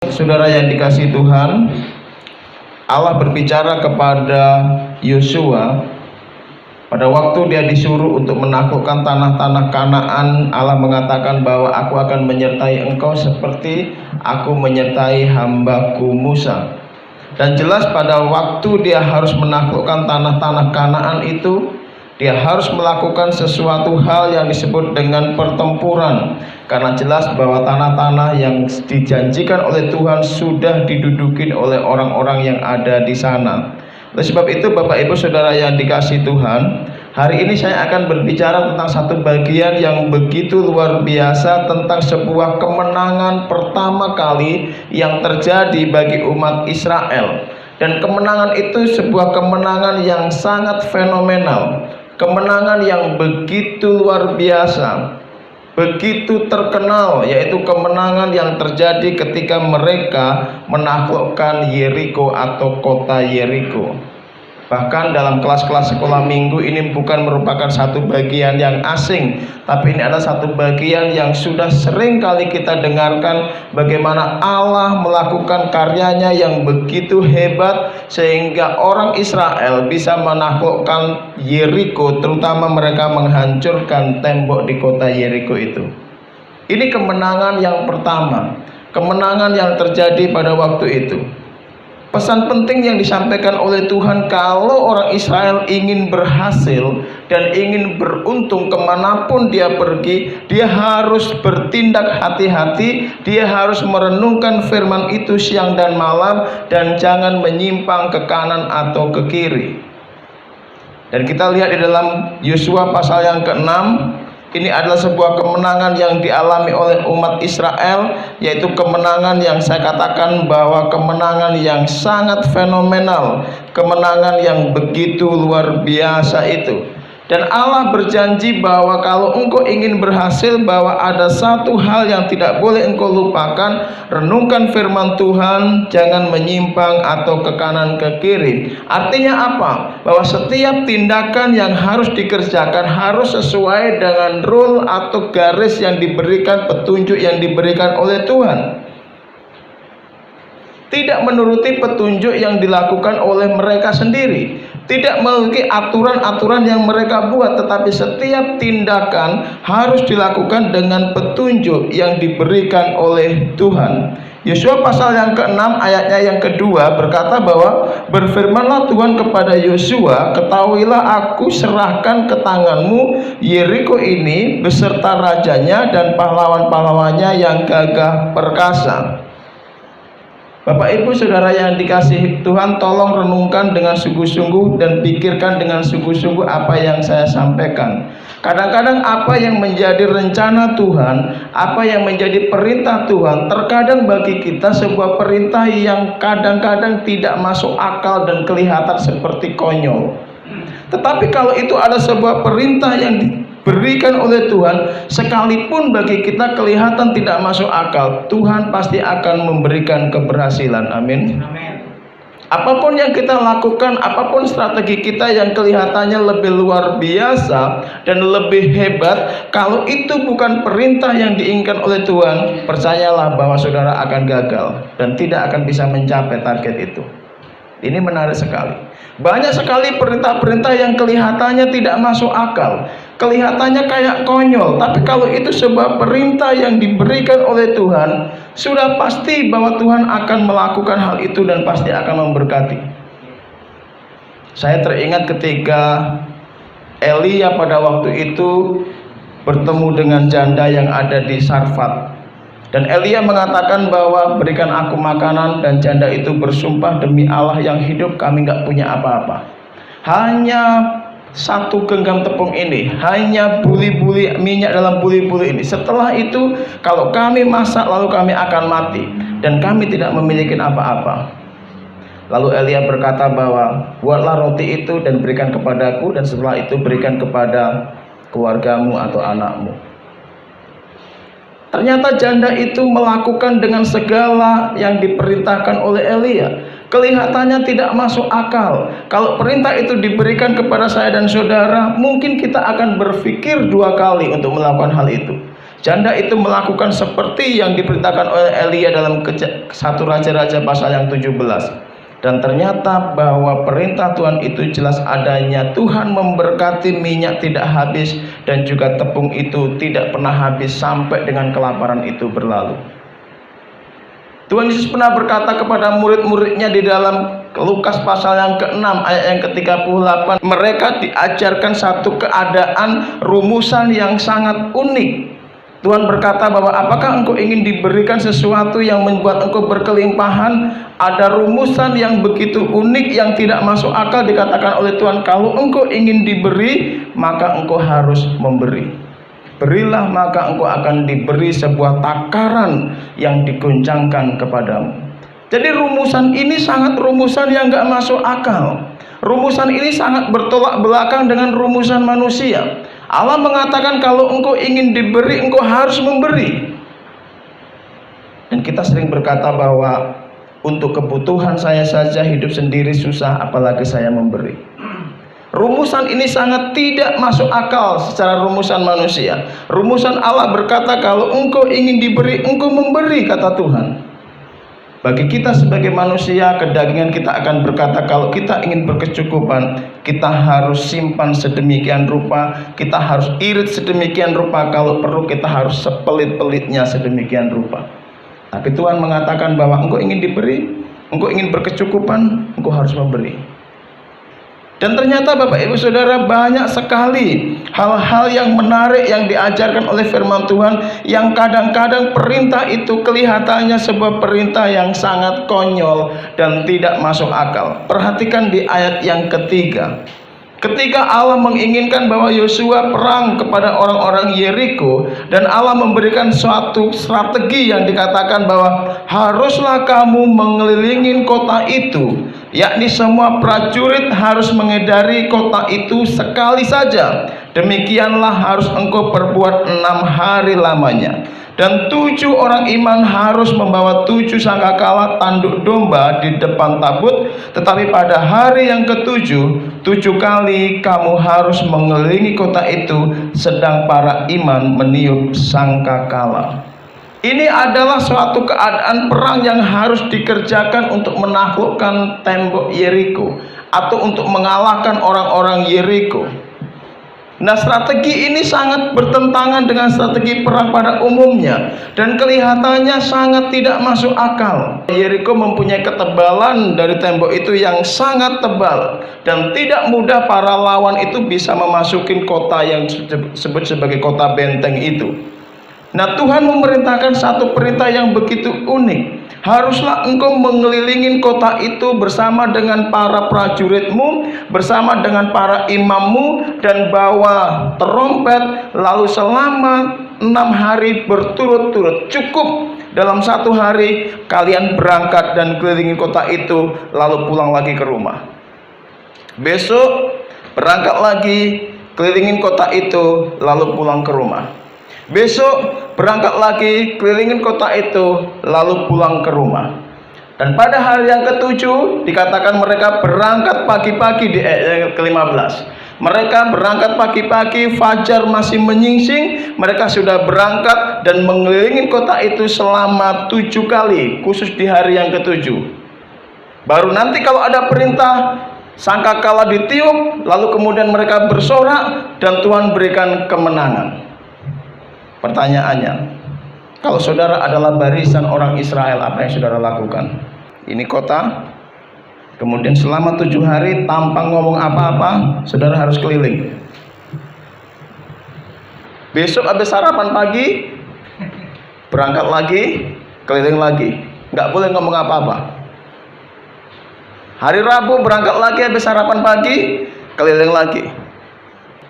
Saudara yang dikasihi Tuhan, Allah berbicara kepada Yosua pada waktu dia disuruh untuk menaklukkan tanah-tanah Kanaan. Allah mengatakan bahwa aku akan menyertai engkau seperti aku menyertai hambaku Musa. Dan jelas pada waktu dia harus menaklukkan tanah-tanah Kanaan itu, dia harus melakukan sesuatu hal yang disebut dengan pertempuran, karena jelas bahwa tanah-tanah yang dijanjikan oleh Tuhan sudah diduduki oleh orang-orang yang ada di sana. Oleh sebab itu, Bapak Ibu Saudara yang dikasihi Tuhan, hari ini saya akan berbicara tentang satu bagian yang begitu luar biasa, tentang sebuah kemenangan pertama kali yang terjadi bagi umat Israel. Dan kemenangan itu sebuah kemenangan yang sangat fenomenal, kemenangan yang begitu luar biasa, begitu terkenal, yaitu kemenangan yang terjadi ketika mereka menaklukkan Yeriko atau kota Yeriko. Bahkan dalam kelas-kelas sekolah minggu ini bukan merupakan satu bagian yang asing, tapi ini adalah satu bagian yang sudah sering kali kita dengarkan, bagaimana Allah melakukan karyanya yang begitu hebat sehingga orang Israel bisa menaklukkan Yeriko, terutama mereka menghancurkan tembok di kota Yeriko itu. Ini kemenangan yang pertama, kemenangan yang terjadi pada waktu itu. Pesan penting yang disampaikan oleh Tuhan, kalau orang Israel ingin berhasil dan ingin beruntung kemanapun dia pergi, dia harus bertindak hati-hati, dia harus merenungkan firman itu siang dan malam, dan jangan menyimpang ke kanan atau ke kiri. Dan kita lihat di dalam Yosua pasal yang ke-6, ini adalah sebuah kemenangan yang dialami oleh umat Israel, yaitu kemenangan yang saya katakan bahwa kemenangan yang sangat fenomenal, kemenangan yang begitu luar biasa itu. Dan Allah berjanji bahwa kalau engkau ingin berhasil, bahwa ada satu hal yang tidak boleh engkau lupakan, renungkan firman Tuhan, jangan menyimpang atau ke kanan ke kiri. Artinya apa? Bahwa setiap tindakan yang harus dikerjakan harus sesuai dengan rule atau garis yang diberikan, petunjuk yang diberikan oleh Tuhan. Tidak menuruti petunjuk yang dilakukan oleh mereka sendiri, tidak mengikuti aturan-aturan yang mereka buat, tetapi setiap tindakan harus dilakukan dengan petunjuk yang diberikan oleh Tuhan. Yosua pasal yang ke-6 ayatnya yang kedua berkata bahwa berfirmanlah Tuhan kepada Yosua, ketahuilah aku serahkan ke tanganmu Yeriko ini beserta rajanya dan pahlawan-pahlawannya yang gagah perkasa. Bapak Ibu Saudara yang dikasihi Tuhan, tolong renungkan dengan sungguh-sungguh dan pikirkan dengan sungguh-sungguh apa yang saya sampaikan. Kadang-kadang apa yang menjadi rencana Tuhan, apa yang menjadi perintah Tuhan, terkadang bagi kita sebuah perintah yang kadang-kadang tidak masuk akal dan kelihatan seperti konyol. Tetapi kalau itu ada sebuah perintah yang diberikan oleh Tuhan, sekalipun bagi kita kelihatan tidak masuk akal, Tuhan pasti akan memberikan keberhasilan. Amin. Apapun yang kita lakukan, apapun strategi kita yang kelihatannya lebih luar biasa dan lebih hebat, kalau itu bukan perintah yang diinginkan oleh Tuhan, percayalah bahwa saudara akan gagal dan tidak akan bisa mencapai target itu. Ini menarik sekali. Banyak sekali perintah-perintah yang kelihatannya tidak masuk akal, kelihatannya kayak konyol, tapi kalau itu sebuah perintah yang diberikan oleh Tuhan, sudah pasti bahwa Tuhan akan melakukan hal itu dan pasti akan memberkati. Saya teringat ketika Elia pada waktu itu bertemu dengan janda yang ada di Sarfat. Dan Elia mengatakan bahwa berikan aku makanan, dan janda itu bersumpah, demi Allah yang hidup kami nggak punya apa-apa, hanya satu genggam tepung ini, hanya buli-buli minyak dalam buli-buli ini. Setelah itu kalau kami masak lalu kami akan mati, dan kami tidak memiliki apa-apa. Lalu Elia berkata bahwa buatlah roti itu dan berikan kepadaku, dan setelah itu berikan kepada keluargamu atau anakmu. Ternyata janda itu melakukan dengan segala yang diperintahkan oleh Elia. Kelihatannya tidak masuk akal. Kalau perintah itu diberikan kepada saya dan saudara, mungkin kita akan berpikir dua kali untuk melakukan hal itu. Janda itu melakukan seperti yang diperintahkan oleh Elia dalam 1 Raja-Raja pasal yang 17. Dan ternyata bahwa perintah Tuhan itu jelas adanya. Tuhan memberkati, minyak tidak habis, dan juga tepung itu tidak pernah habis sampai dengan kelaparan itu berlalu. Tuhan Yesus pernah berkata kepada murid-muridnya di dalam Lukas pasal yang ke-6 ayat yang ke-38. Mereka diajarkan satu keadaan rumusan yang sangat unik. Tuhan berkata bahwa apakah engkau ingin diberikan sesuatu yang membuat engkau berkelimpahan? Ada rumusan yang begitu unik yang tidak masuk akal, dikatakan oleh Tuhan, kalau engkau ingin diberi, maka engkau harus memberi. Berilah maka engkau akan diberi sebuah takaran yang digoncangkan kepadamu. Jadi rumusan ini sangat rumusan yang gak masuk akal. Rumusan ini sangat bertolak belakang dengan rumusan manusia. Allah mengatakan kalau engkau ingin diberi, engkau harus memberi. Dan kita sering berkata bahwa untuk kebutuhan saya saja hidup sendiri susah, apalagi saya memberi. Rumusan ini sangat tidak masuk akal secara rumusan manusia. Rumusan Allah berkata kalau engkau ingin diberi, engkau memberi, kata Tuhan. Bagi kita sebagai manusia, kedagingan kita akan berkata kalau kita ingin berkecukupan, kita harus simpan sedemikian rupa, kita harus irit sedemikian rupa, kalau perlu kita harus sepelit-pelitnya sedemikian rupa. Tapi Tuhan mengatakan bahwa engkau ingin diberi, engkau ingin berkecukupan, engkau harus memberi. Dan ternyata Bapak Ibu Saudara, banyak sekali hal-hal yang menarik yang diajarkan oleh firman Tuhan, yang kadang-kadang perintah itu kelihatannya sebuah perintah yang sangat konyol dan tidak masuk akal. Perhatikan di ayat yang ketiga. Ketika Allah menginginkan bahwa Yosua perang kepada orang-orang Yeriko, dan Allah memberikan suatu strategi yang dikatakan bahwa haruslah kamu mengelilingi kota itu, yakni semua prajurit harus mengedari kota itu sekali saja. Demikianlah harus engkau perbuat 6 hari lamanya. Dan 7 orang iman harus membawa 7 sangkakala tanduk domba di depan tabut. Tetapi pada hari yang ke-7, 7 kali kamu harus mengelilingi kota itu, sedang para iman meniup sangkakala. Ini adalah suatu keadaan perang yang harus dikerjakan untuk menaklukkan tembok Yeriko, atau untuk mengalahkan orang-orang Yeriko. Nah, strategi ini sangat bertentangan dengan strategi perang pada umumnya, dan kelihatannya sangat tidak masuk akal. Yeriko mempunyai ketebalan dari tembok itu yang sangat tebal, dan tidak mudah para lawan itu bisa memasuki kota yang disebut sebagai kota benteng itu. Nah, Tuhan memerintahkan satu perintah yang begitu unik. Haruslah engkau mengelilingi kota itu bersama dengan para prajuritmu, bersama dengan para imammu, dan bawa terompet, lalu selama 6 hari berturut-turut. Cukup dalam 1 hari kalian berangkat dan kelilingi kota itu, lalu pulang lagi ke rumah. Besok berangkat lagi, kelilingin kota itu, lalu pulang ke rumah. Besok berangkat lagi, kelilingin kota itu, lalu pulang ke rumah. Dan pada hari yang ke-7 dikatakan mereka berangkat pagi-pagi di ayat ke-15. Mereka berangkat pagi-pagi, fajar masih menyingsing, mereka sudah berangkat dan mengelilingi kota itu selama 7 kali, khusus di hari yang ke-7. Baru nanti kalau ada perintah, sangkakala ditiup, lalu kemudian mereka bersorak dan Tuhan berikan kemenangan. Pertanyaannya, kalau saudara adalah barisan orang Israel, apa yang saudara lakukan? Ini kota, kemudian selama 7 hari tanpa ngomong apa-apa, saudara harus keliling. Besok habis sarapan pagi, berangkat lagi, keliling lagi, nggak boleh ngomong apa-apa. Hari Rabu berangkat lagi, habis sarapan pagi, keliling lagi.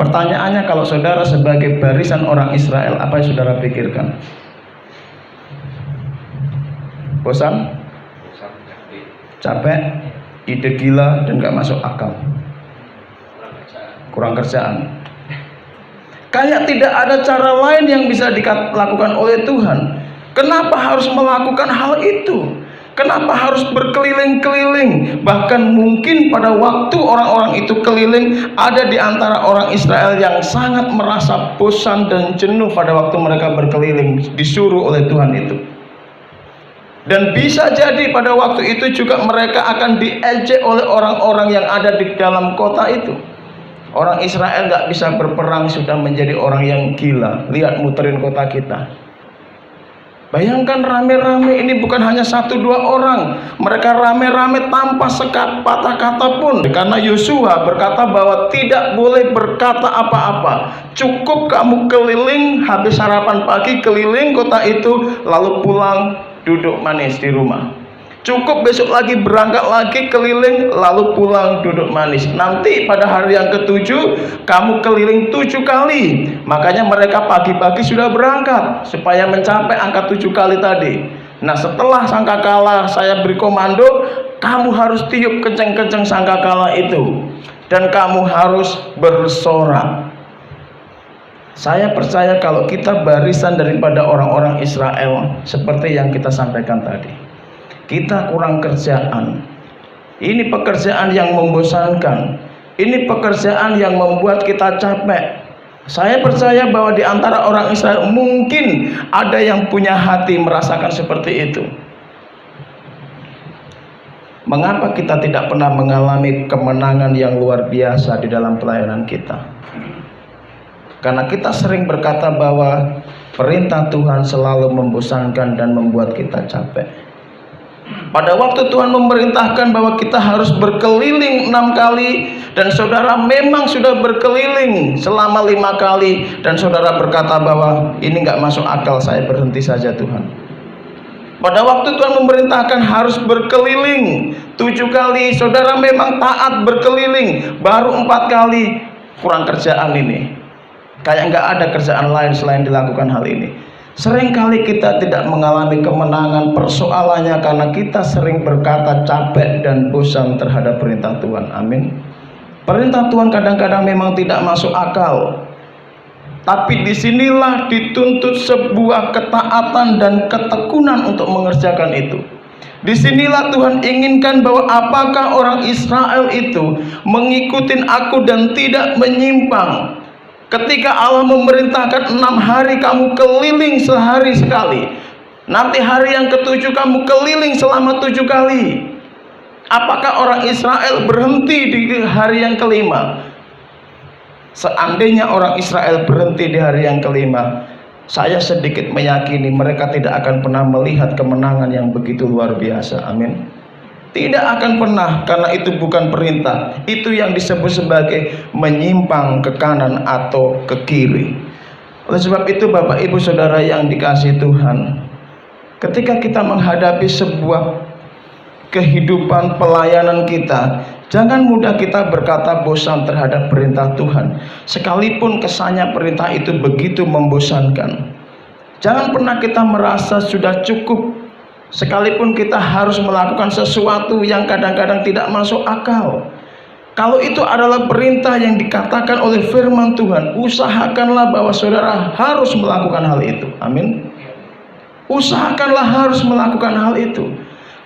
Pertanyaannya, kalau saudara sebagai barisan orang Israel, apa yang saudara pikirkan? Bosan? Capek? Ide gila dan gak masuk akal? Kurang kerjaan? Kayak tidak ada cara lain yang bisa dilakukan oleh Tuhan. Kenapa harus melakukan hal itu? Kenapa harus berkeliling-keliling? Bahkan mungkin pada waktu orang-orang itu keliling, ada di antara orang Israel yang sangat merasa bosan dan jenuh pada waktu mereka berkeliling, disuruh oleh Tuhan itu. Dan bisa jadi pada waktu itu juga mereka akan diejek oleh orang-orang yang ada di dalam kota itu. Orang Israel nggak bisa berperang, sudah menjadi orang yang gila. Lihat muterin kota kita. Bayangkan rame-rame, ini bukan hanya 1-2 orang. Mereka rame-rame tanpa sekat patah kata pun. Karena Yosua berkata bahwa tidak boleh berkata apa-apa. Cukup kamu keliling, habis sarapan pagi keliling kota itu, lalu pulang duduk manis di rumah. Cukup besok lagi berangkat lagi keliling, lalu pulang duduk manis. Nanti pada hari yang ke-7 kamu keliling 7 kali. Makanya mereka pagi-pagi sudah berangkat supaya mencapai angka 7 kali tadi. Nah, setelah sangkakala saya beri komando, kamu harus tiup kenceng-kenceng sangkakala itu, dan kamu harus bersorak. Saya percaya kalau kita barisan daripada orang-orang Israel seperti yang kita sampaikan tadi, kita kurang kerjaan. Ini pekerjaan yang membosankan. Ini pekerjaan yang membuat kita capek. Saya percaya bahwa di antara orang Israel mungkin ada yang punya hati merasakan seperti itu. Mengapa kita tidak pernah mengalami kemenangan yang luar biasa di dalam pelayanan kita? Karena kita sering berkata bahwa perintah Tuhan selalu membosankan dan membuat kita capek. Pada waktu Tuhan memerintahkan bahwa kita harus berkeliling 6 kali, dan saudara memang sudah berkeliling selama 5 kali, dan saudara berkata bahwa ini nggak masuk akal, saya berhenti saja Tuhan. Pada waktu Tuhan memerintahkan harus berkeliling 7 kali, saudara memang taat berkeliling, baru 4 kali, kurang kerjaan ini. Kayak nggak ada kerjaan lain selain dilakukan hal ini. Seringkali kita tidak mengalami kemenangan, persoalannya karena kita sering berkata capek dan bosan terhadap perintah Tuhan. Amin. Perintah Tuhan kadang-kadang memang tidak masuk akal, tapi disinilah dituntut sebuah ketaatan dan ketekunan untuk mengerjakan itu. Disinilah Tuhan inginkan bahwa apakah orang Israel itu mengikuti aku dan tidak menyimpang. Ketika Allah memerintahkan 6 hari kamu keliling sehari sekali, nanti hari yang ke-7 kamu keliling selama 7 kali. Apakah orang Israel berhenti di hari yang ke-5? Seandainya orang Israel berhenti di hari yang ke-5, saya sedikit meyakini mereka tidak akan pernah melihat kemenangan yang begitu luar biasa. Amin. Tidak akan pernah, karena itu bukan perintah. Itu yang disebut sebagai menyimpang ke kanan atau ke kiri. Oleh sebab itu Bapak Ibu Saudara yang dikasihi Tuhan, ketika kita menghadapi sebuah kehidupan pelayanan kita, jangan mudah kita berkata bosan terhadap perintah Tuhan, sekalipun kesannya perintah itu begitu membosankan. Jangan pernah kita merasa sudah cukup, sekalipun kita harus melakukan sesuatu yang kadang-kadang tidak masuk akal. Kalau itu adalah perintah yang dikatakan oleh firman Tuhan, usahakanlah bahwa saudara harus melakukan hal itu. Amin. Usahakanlah harus melakukan hal itu.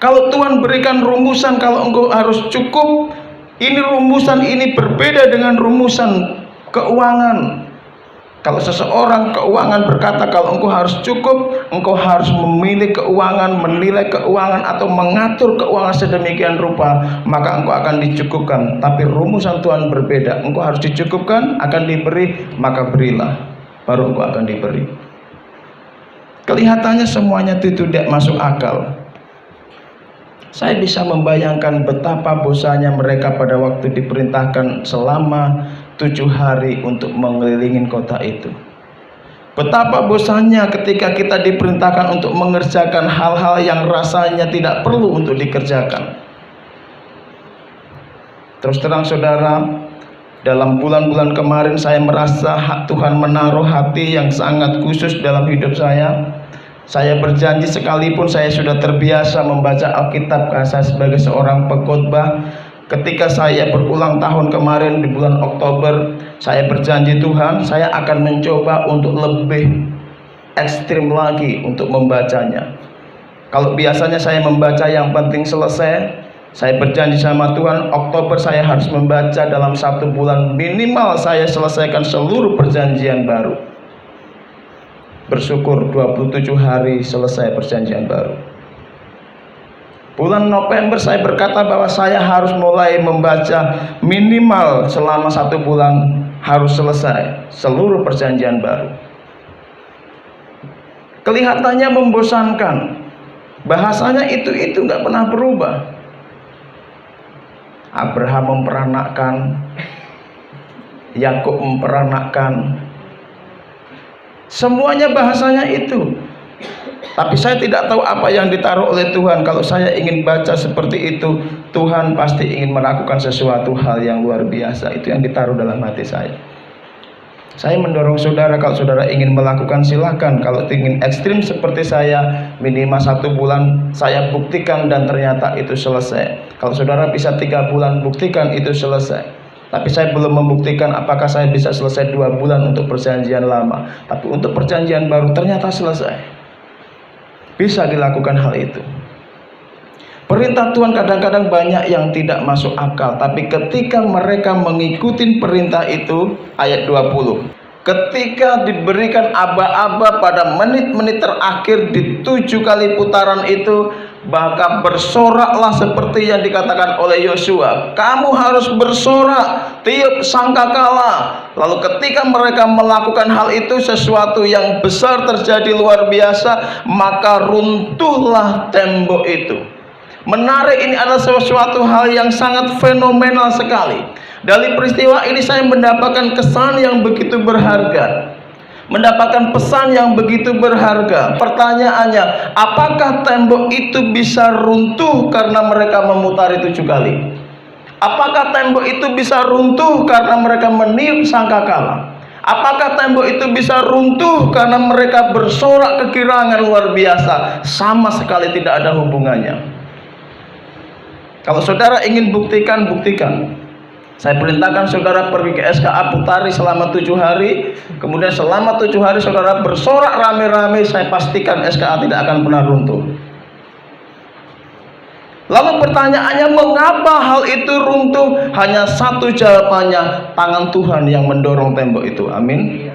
Kalau Tuhan berikan rumusan, kalau engkau harus cukup, ini rumusan ini berbeda dengan rumusan keuangan. Kalau seseorang keuangan berkata kalau engkau harus cukup, engkau harus memilih keuangan, menilai keuangan atau mengatur keuangan sedemikian rupa, maka engkau akan dicukupkan. Tapi rumusan Tuhan berbeda. Engkau harus dicukupkan, akan diberi, maka berilah, baru engkau akan diberi. Kelihatannya semuanya itu tidak masuk akal. Saya bisa membayangkan betapa bosannya mereka pada waktu diperintahkan selama 7 hari untuk mengelilingi kota itu. Betapa bosannya ketika kita diperintahkan untuk mengerjakan hal-hal yang rasanya tidak perlu untuk dikerjakan. Terus terang saudara, dalam bulan-bulan kemarin saya merasa Tuhan menaruh hati yang sangat khusus dalam hidup saya. Saya berjanji sekalipun saya sudah terbiasa membaca Alkitab karena saya sebagai seorang pengkhotbah, ketika saya berulang tahun kemarin di bulan Oktober, saya berjanji Tuhan, saya akan mencoba untuk lebih ekstrim lagi untuk membacanya. Kalau biasanya saya membaca yang penting selesai, saya berjanji sama Tuhan, Oktober saya harus membaca dalam 1 bulan minimal saya selesaikan seluruh perjanjian baru. Bersyukur 27 hari selesai perjanjian baru. Bulan November saya berkata bahwa saya harus mulai membaca minimal selama 1 bulan harus selesai seluruh perjanjian baru. Kelihatannya membosankan, bahasanya itu nggak pernah berubah. Abraham memperanakkan, Yakub memperanakkan, semuanya bahasanya itu. Tapi saya tidak tahu apa yang ditaruh oleh Tuhan. Kalau saya ingin baca seperti itu, Tuhan pasti ingin melakukan sesuatu hal yang luar biasa. Itu yang ditaruh dalam hati saya. Saya mendorong saudara, kalau saudara ingin melakukan silakan. Kalau ingin ekstrim seperti saya, minimal 1 bulan saya buktikan dan ternyata itu selesai. Kalau saudara bisa 3 bulan, buktikan itu selesai. Tapi saya belum membuktikan apakah saya bisa selesai 2 bulan untuk perjanjian lama. Tapi untuk perjanjian baru ternyata selesai. Bisa dilakukan hal itu. Perintah Tuhan kadang-kadang banyak yang tidak masuk akal, tapi ketika mereka mengikuti perintah itu, ayat 20, ketika diberikan aba-aba pada menit-menit terakhir di 7 kali putaran itu, maka bersoraklah seperti yang dikatakan oleh Yosua, kamu harus bersorak, tiup sangkakala. Lalu ketika mereka melakukan hal itu, sesuatu yang besar terjadi luar biasa, maka runtuhlah tembok itu. Menarik, ini adalah sesuatu hal yang sangat fenomenal sekali. Dari peristiwa ini saya mendapatkan kesan yang begitu berharga, mendapatkan pesan yang begitu berharga. Pertanyaannya, apakah tembok itu bisa runtuh karena mereka memutari 7 kali? Apakah tembok itu bisa runtuh karena mereka meniup sangkakala? Apakah tembok itu bisa runtuh karena mereka bersorak kegirangan luar biasa? Sama sekali tidak ada hubungannya. Kalau saudara ingin buktikan, buktikan. Saya perintahkan saudara pergi ke SKA Putari selama 7 hari. Kemudian selama 7 hari saudara bersorak rame-rame. Saya pastikan SKA tidak akan pernah runtuh. Lalu pertanyaannya, mengapa hal itu runtuh? Hanya satu jawabannya, tangan Tuhan yang mendorong tembok itu. Amin.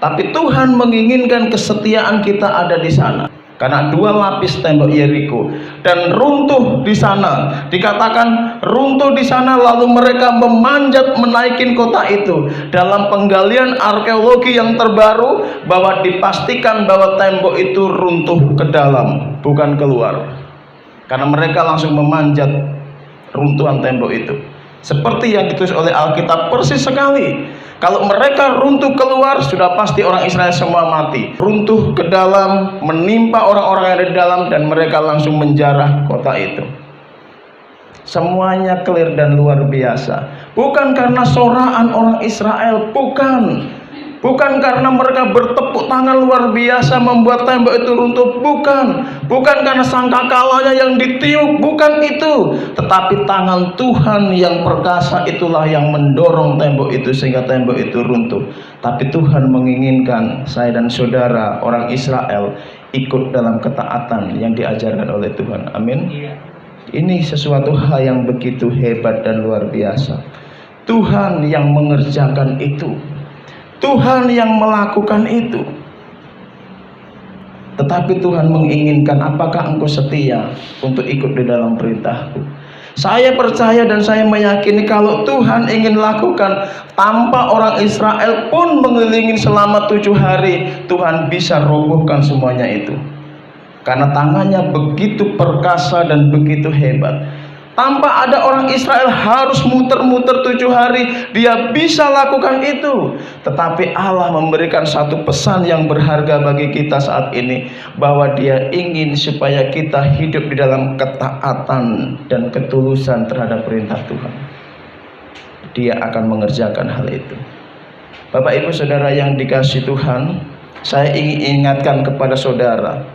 Tapi Tuhan menginginkan kesetiaan kita ada di sana. Karena 2 lapis tembok Yeriko dan runtuh di sana. Dikatakan runtuh di sana, lalu mereka memanjat menaikin kota itu. Dalam penggalian arkeologi yang terbaru, bahwa dipastikan bahwa tembok itu runtuh ke dalam, bukan keluar. Karena mereka langsung memanjat runtuhan tembok itu. Seperti yang ditulis oleh Alkitab persis sekali. Kalau mereka runtuh keluar, sudah pasti orang Israel semua mati. Runtuh ke dalam, menimpa orang-orang yang ada di dalam, dan mereka langsung menjarah kota itu. Semuanya clear dan luar biasa. Bukan karena sorakan orang Israel, bukan. Bukan karena mereka bertepuk tangan luar biasa membuat tembok itu runtuh, bukan. Bukan karena sangkakalanya yang ditiup, bukan itu. Tetapi tangan Tuhan yang perkasa itulah yang mendorong tembok itu sehingga tembok itu runtuh. Tapi Tuhan menginginkan saya dan saudara orang Israel ikut dalam ketaatan yang diajarkan oleh Tuhan. Amin. Ini sesuatu hal yang begitu hebat dan luar biasa. Tuhan yang mengerjakan itu. Tuhan yang melakukan itu. Tetapi Tuhan menginginkan, apakah engkau setia untuk ikut di dalam perintahku? Saya percaya dan saya meyakini kalau Tuhan ingin lakukan tanpa orang Israel pun mengelilingi selama 7 hari, Tuhan bisa robohkan semuanya itu. Karena tangannya begitu perkasa dan begitu hebat. Tanpa ada orang Israel harus muter-muter 7 hari, dia bisa lakukan itu. Tetapi Allah memberikan satu pesan yang berharga bagi kita saat ini, bahwa dia ingin supaya kita hidup di dalam ketaatan dan ketulusan terhadap perintah Tuhan. Dia akan mengerjakan hal itu. Bapak Ibu Saudara yang dikasihi Tuhan, saya ingin ingatkan kepada saudara,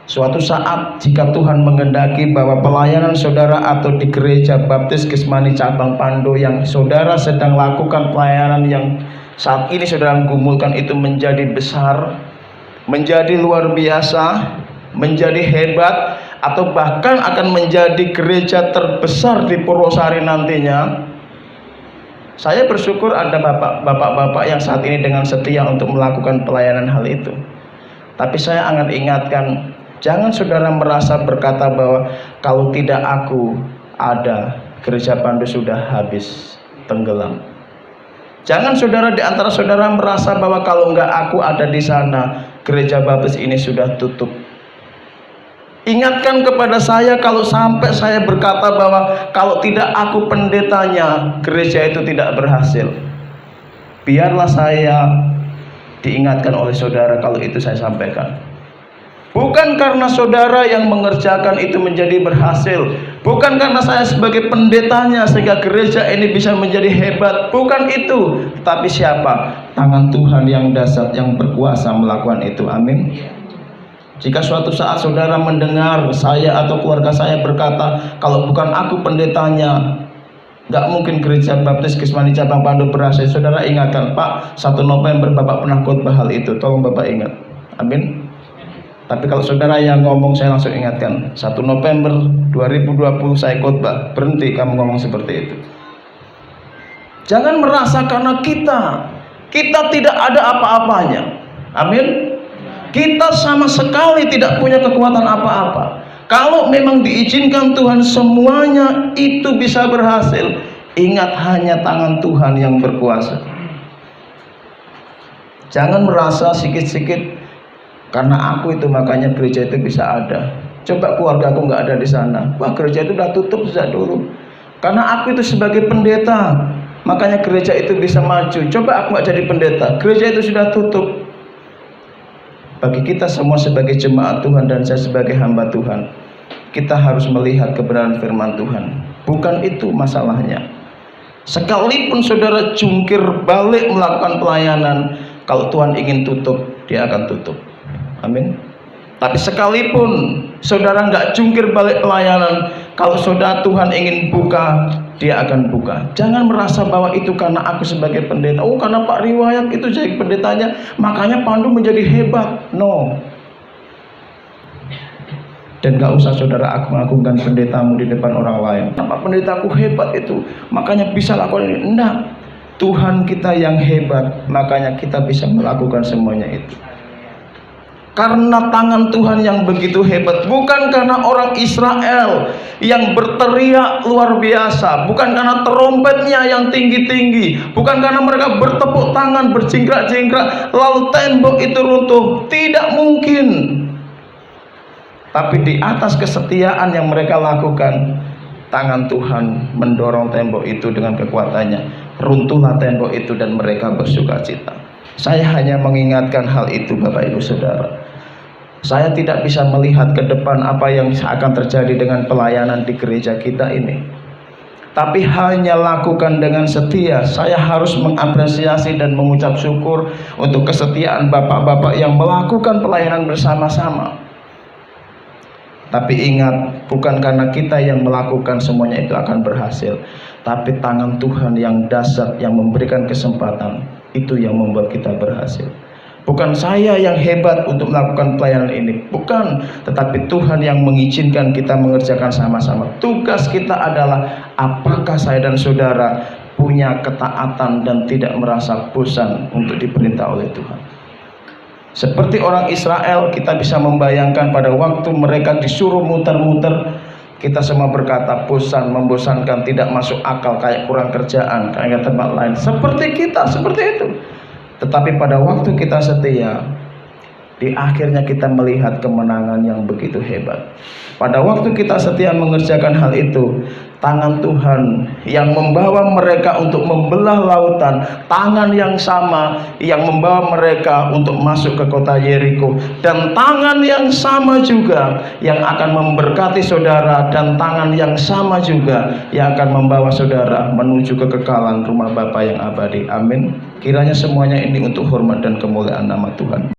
suatu saat jika Tuhan menghendaki bahwa pelayanan saudara atau di gereja Baptis Gesmani Cabang Pando yang saudara sedang lakukan pelayanan yang saat ini saudara gumulkan itu menjadi besar, menjadi luar biasa, menjadi hebat, atau bahkan akan menjadi gereja terbesar di Purwosari nantinya. Saya bersyukur ada bapak-bapak yang saat ini dengan setia untuk melakukan pelayanan hal itu. Tapi saya akan ingatkan, jangan saudara merasa berkata bahwa kalau tidak aku ada, gereja Pandu sudah habis, tenggelam. Jangan saudara di antara saudara merasa bahwa kalau enggak aku ada di sana, gereja baptis ini sudah tutup. Ingatkan kepada saya kalau sampai saya berkata bahwa kalau tidak aku pendetanya, gereja itu tidak berhasil. Biarlah saya diingatkan oleh saudara kalau itu saya sampaikan. Bukan karena saudara yang mengerjakan itu menjadi berhasil, bukan karena saya sebagai pendetanya sehingga gereja ini bisa menjadi hebat, bukan itu. Tapi siapa? Tangan Tuhan yang dahsyat yang berkuasa melakukan itu. Amin. Jika suatu saat saudara mendengar saya atau keluarga saya berkata, kalau bukan aku pendetanya, nggak mungkin gereja baptis Kismani Cabang Pandu berhasil. Saudara ingatkan, Pak, 1 November Bapak pernah khotbah hal itu, tolong Bapak ingat. Amin. Tapi kalau saudara yang ngomong, saya langsung ingatkan, 1 November 2020 saya khotbah, berhenti kamu ngomong seperti itu. Jangan merasa karena kita tidak ada apa-apanya. Amin. Kita sama sekali tidak punya kekuatan apa-apa. Kalau memang diizinkan Tuhan semuanya itu bisa berhasil, ingat hanya tangan Tuhan yang berkuasa. Jangan merasa sikit-sikit karena aku itu makanya gereja itu bisa ada. Coba keluarga aku nggak ada di sana, wah gereja itu udah tutup sejak dulu. Karena aku itu sebagai pendeta, makanya gereja itu bisa maju. Coba aku nggak jadi pendeta, gereja itu sudah tutup. Bagi kita semua sebagai jemaat Tuhan dan saya sebagai hamba Tuhan, kita harus melihat kebenaran firman Tuhan. Bukan itu masalahnya. Sekalipun saudara jungkir balik melakukan pelayanan, kalau Tuhan ingin tutup, dia akan tutup. Amin. Tapi sekalipun saudara nggak jungkir balik pelayanan, kalau saudara Tuhan ingin buka, dia akan buka. Jangan merasa bahwa itu karena aku sebagai pendeta, oh karena Pak Riwayat itu jadi pendetanya, makanya Pandu menjadi hebat. No. Dan gak usah saudara aku mengagungkan pendetamu di depan orang lain. Kenapa pendetaku hebat itu, makanya bisa lakukan ini. Enggak. Tuhan kita yang hebat, makanya kita bisa melakukan semuanya itu. Karena tangan Tuhan yang begitu hebat, bukan karena orang Israel yang berteriak luar biasa, bukan karena trompetnya yang tinggi-tinggi, bukan karena mereka bertepuk tangan, berjingkrak-jingkrak, lalu tembok itu runtuh. Tidak mungkin. Tapi di atas kesetiaan yang mereka lakukan, tangan Tuhan mendorong tembok itu dengan kekuatannya. Runtuhlah tembok itu dan mereka bersukacita. Saya hanya mengingatkan hal itu Bapak Ibu Saudara. Saya tidak bisa melihat ke depan apa yang akan terjadi dengan pelayanan di gereja kita ini. Tapi hanya lakukan dengan setia. Saya harus mengapresiasi dan mengucap syukur untuk kesetiaan bapak-bapak yang melakukan pelayanan bersama-sama. Tapi ingat, bukan karena kita yang melakukan semuanya itu akan berhasil, tapi tangan Tuhan yang dahsyat yang memberikan kesempatan, itu yang membuat kita berhasil. Bukan saya yang hebat untuk melakukan pelayanan ini, bukan, tetapi Tuhan yang mengizinkan kita mengerjakan sama-sama. Tugas kita adalah apakah saya dan saudara punya ketaatan dan tidak merasa bosan untuk diperintah oleh Tuhan. Seperti orang Israel, kita bisa membayangkan pada waktu mereka disuruh muter-muter, kita semua berkata bosan, membosankan, tidak masuk akal, kayak kurang kerjaan, kayak tempat lain. Seperti kita, seperti itu. Tetapi pada waktu kita setia, di akhirnya kita melihat kemenangan yang begitu hebat. Pada waktu kita setia mengerjakan hal itu, tangan Tuhan yang membawa mereka untuk membelah lautan, tangan yang sama yang membawa mereka untuk masuk ke kota Yeriko, dan tangan yang sama juga yang akan memberkati saudara, dan tangan yang sama juga yang akan membawa saudara menuju kekekalan rumah Bapa yang abadi. Amin. Kiranya semuanya ini untuk hormat dan kemuliaan nama Tuhan.